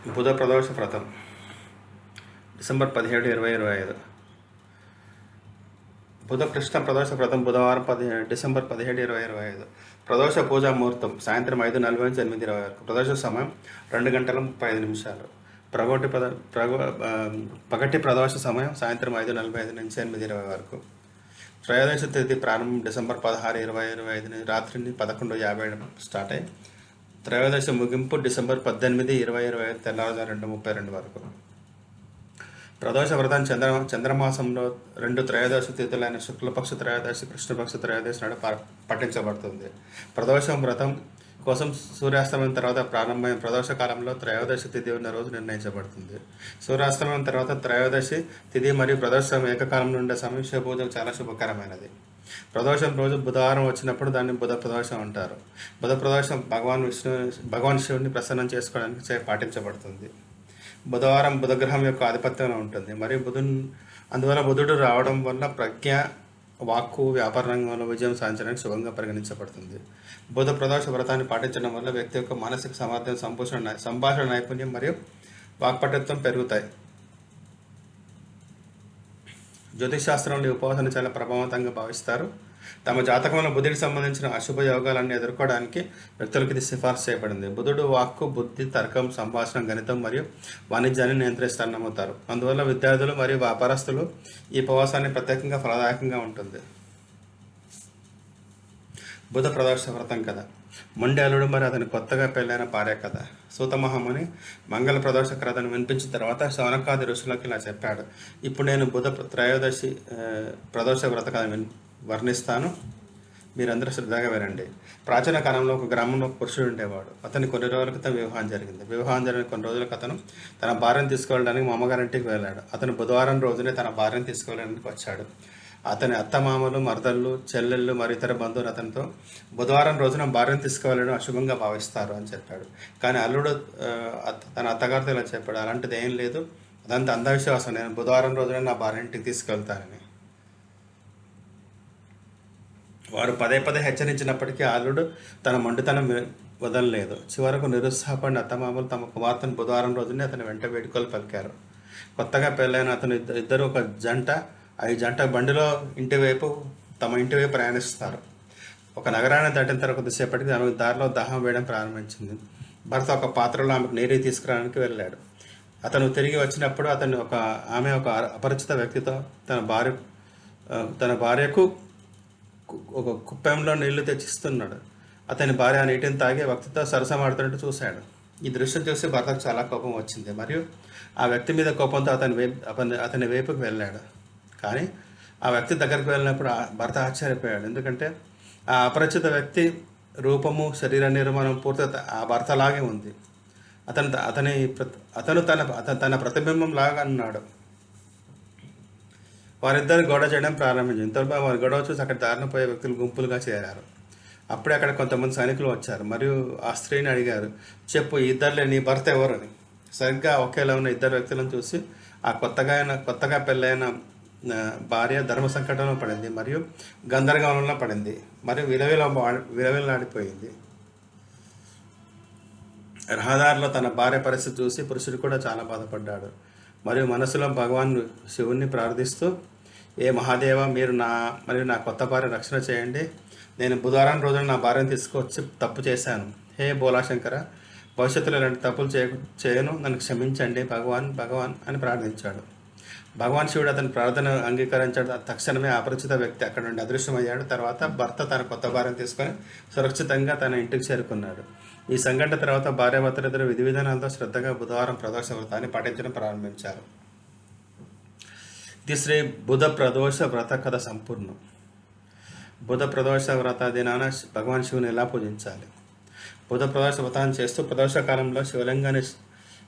బుధ ప్రదోష వ్రతం డిసెంబర్ 17, 2025. బుధ కృష్ణ ప్రదోష వ్రతం బుధవారం డిసెంబర్ 17, 2025. ప్రదోష పూజా ముహూర్తం సాయంత్రం 5:40 నుంచి 8:20 వరకు. ప్రదోష సమయం 2 గంటల 35 నిమిషాలు. పగటి ప్రదోష సమయం సాయంత్రం 5:45 నుంచి 8:20 వరకు. త్రయోదశి తేదీ ప్రారంభం డిసెంబర్ 16, 2025 రాత్రి 11:50 స్టార్ట్ అయ్యి త్రయోదశి ముగింపు డిసెంబర్ 18, 2025 తెల్లవారుజాము 2:32 వరకు. ప్రదోష వ్రతం చంద్రమాసంలో 2 త్రయోదశి తిథులైన శుక్లపక్ష త్రయోదశి, కృష్ణపక్ష త్రయోదశి నాడు పఠించబడుతుంది. ప్రదోషం వ్రతం కోసం సూర్యాస్తమయం తర్వాత ప్రారంభమైన ప్రదోష కాలంలో త్రయోదశి తిథి ఉన్న రోజు నిర్ణయించబడుతుంది. సూర్యాస్తమయం తర్వాత త్రయోదశి తిథి మరియు ప్రదోషం ఏకకాలంలో ఉండే సమయం శివపూజకు చాలా శుభకరమైనది. ప్రదోషం రోజు బుధవారం వచ్చినప్పుడు దాన్ని బుధ ప్రదోషం అంటారు. బుధ ప్రదోషం భగవాన్ శివుని ప్రసన్నం చేసుకోవడానికి పాటించబడుతుంది. బుధవారం బుధగ్రహం యొక్క ఆధిపత్యంలో ఉంటుంది మరియు అందువల్ల బుధుడు రావడం వల్ల ప్రజ్ఞ, వాక్కు, వ్యాపార రంగంలో విజయం సాధించడానికి శుభంగా పరిగణించబడుతుంది. బుధ ప్రదోష వ్రతాన్ని పాటించడం వల్ల వ్యక్తి యొక్క మానసిక సామర్థ్యం, సంభాషణ నైపుణ్యం మరియు వాక్పటుత్వం పెరుగుతాయి. జ్యోతిష్ శాస్త్రంలో ఈ ఉపవాసాన్ని చాలా ప్రభావవంతంగా భావిస్తారు. తమ జాతకంలో బుధుడికి సంబంధించిన అశుభ యోగాలన్నీ ఎదుర్కోవడానికి వ్యక్తులకు ఇది సిఫార్సు చేయబడింది. బుధుడు వాక్కు, బుద్ధి, తర్కం, సంభాషణ, గణితం మరియు వాణిజ్యాన్ని నియంత్రిస్తారని నమ్ముతారు. అందువల్ల విద్యార్థులు మరియు వ్యాపారస్తులు ఈ ఉపవాసాన్ని ప్రత్యేకంగా ఫలదాయకంగా ఉంటుంది. బుధ ప్రదోష వ్రతం కథ. మొండి అల్లుడు మరియు అతని కొత్తగా పెళ్ళైన భార్య కథ. సూతమహాముని మంగళ ప్రదోష కథను వినిపించిన తర్వాత శౌనకాది ఋషులకు ఇలా చెప్పాడు: ఇప్పుడు నేను బుధ త్రయోదశి ప్రదోష వ్రత కథ వర్ణిస్తాను, మీరందరూ శ్రద్ధగా వినండి. ప్రాచీన కాలంలో ఒక గ్రామంలో ఒక పురుషుడు ఉండేవాడు. అతని కొన్ని రోజుల క్రితం వివాహం జరిగింది. వివాహం జరిగిన కొన్ని రోజులకు అతను తన భార్యను తీసుకువెళ్ళడానికి మా అమ్మగారింటికి వెళ్ళాడు. అతను బుధవారం రోజునే తన భార్యను తీసుకువెళ్ళడానికి వచ్చాడు. అతని అత్తమామలు, మరదళ్ళు, చెల్లెళ్ళు మరియు ఇతర బంధువులు అతనితో బుధవారం రోజున భార్యను తీసుకువెళ్ళడం అశుభంగా భావిస్తారు అని చెప్పాడు. కానీ అల్లుడు తన అత్తగారితో ఇలా చెప్పాడు: అలాంటిది ఏం లేదు, అదంతా అంధవిశ్వాసం, నేను బుధవారం రోజున నా భార్య ఇంటికి తీసుకెళ్తానని. వారు పదే హెచ్చరించినప్పటికీ అల్లుడు తన మొండితనం వదలలేదు. చివరకు నిరుత్సాహపడిన అత్తమామలు తమ కుమార్తెను బుధవారం రోజునే అతని వెంట వేడుకలు పలికారు. కొత్తగా పెళ్ళైన అతను ఇద్దరు ఒక జంట బండిలో తమ ఇంటి వైపు ప్రయాణిస్తారు. ఒక నగరాన్ని దాటిన తర్వాత కొద్దిసేపటికి ఆమెకు దారిలో దాహం వేయడం ప్రారంభించింది. భర్త ఒక పాత్రలో ఆమెకు నీరు తీసుకురావడానికి వెళ్ళాడు. అతను తిరిగి వచ్చినప్పుడు ఆమె ఒక అపరిచిత వ్యక్తితో తన భార్యకు ఒక కుప్పెంలో నీళ్లు తెచ్చిస్తున్నాడు. అతని భార్య ఆ నీటిని తాగి వ్యక్తితో సరసమాడుతున్నట్టు చూశాడు. ఈ దృశ్యం చూసి భర్తకు చాలా కోపం వచ్చింది మరియు ఆ వ్యక్తి మీద కోపంతో అతని వైపుకు వెళ్ళాడు. కానీ ఆ వ్యక్తి దగ్గరికి వెళ్ళినప్పుడు భర్త ఆశ్చర్యపోయాడు. ఎందుకంటే ఆ అపరిచిత వ్యక్తి రూపము, శరీర నిర్మాణం పూర్తిగా ఆ భర్తలాగే ఉంది. అతను తన ప్రతిబింబం లాగా అన్నాడు. వారిద్దరు గొడవ చేయడం ప్రారంభించారు. ఇంతలో వారి గొడవ చూసి అక్కడ దారిన పోయే వ్యక్తులు గుంపులుగా చేరారు. అప్పుడే అక్కడ కొంతమంది సైనికులు వచ్చారు మరియు ఆ స్త్రీని అడిగారు: చెప్పు, ఈ ఇద్దరులే నీ భర్త ఎవరని. సరిగ్గా ఒకేలా ఉన్న ఇద్దరు వ్యక్తులను చూసి ఆ కొత్తగా పెళ్ళైన భార్య ధర్మ సంకటంలో పడింది మరియు గందరగోళంలో పడింది మరియు విలవిలాడిపోయింది. రహదారిలో తన భార్య పరిస్థితి చూసి పురుషుడు కూడా చాలా బాధపడ్డాడు మరియు మనసులో భగవాన్ శివుణ్ణి ప్రార్థిస్తూ: ఏ మహాదేవ, మీరు మరియు నా కొత్త భార్య రక్షణ చేయండి. నేను బుధవారం రోజున నా భార్యను తీసుకొచ్చి తప్పు చేశాను. హే బోలాశంకర, భవిష్యత్తులో ఇలాంటి తప్పులు చేయను, నన్ను క్షమించండి భగవాన్ అని ప్రార్థించాడు. భగవాన్ శివుడు అతని ప్రార్థన అంగీకరించాడు. తక్షణమే అపరిచిత వ్యక్తి అక్కడ నుండి అదృశ్యమయ్యాడు. తర్వాత భర్త తన కొత్త భార్యను తీసుకొని సురక్షితంగా తన ఇంటికి చేరుకున్నాడు. ఈ సంఘటన తర్వాత భార్యాభర్తలిద్దరూ విధి విధానాలతో శ్రద్ధగా బుధవారం ప్రదోష వ్రతాన్ని పాటించడం ప్రారంభించారు. ఇది శ్రీ బుధ ప్రదోష వ్రత కథ సంపూర్ణం. బుధ ప్రదోష వ్రత దినాన భగవాన్ శివుని ఎలా పూజించాలి? బుధ ప్రదోష వ్రతాన్ని చేస్తూ ప్రదోష కాలంలో శివలింగాన్ని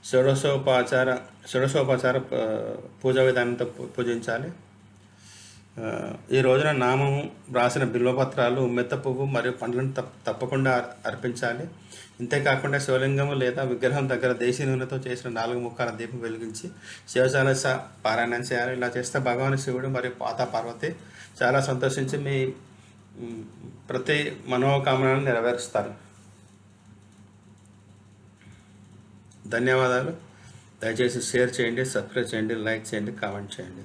షోడశోపచార పూజా విధానంతో పూజించాలి. ఈ రోజున నామము వ్రాసిన బిల్వపత్రాలు, ఉమ్మెత్త పువ్వు మరియు పండ్లను తప్పకుండా అర్పించాలి. ఇంతేకాకుండా శివలింగము లేదా విగ్రహం దగ్గర దేశీ నూనెతో చేసిన 4 ముఖాల దీపం వెలిగించి శివచాలీస పారాయణం చేయాలి. ఇలా చేస్తే భగవాన్ శివుడు మరియు మాతా పార్వతి చాలా సంతోషించి మీ ప్రతి మనోకామనను నెరవేరుస్తారు. ధన్యవాదాలు. దయచేసి షేర్ చేయండి, సబ్స్క్రైబ్ చేయండి, లైక్ చేయండి, కామెంట్ చేయండి.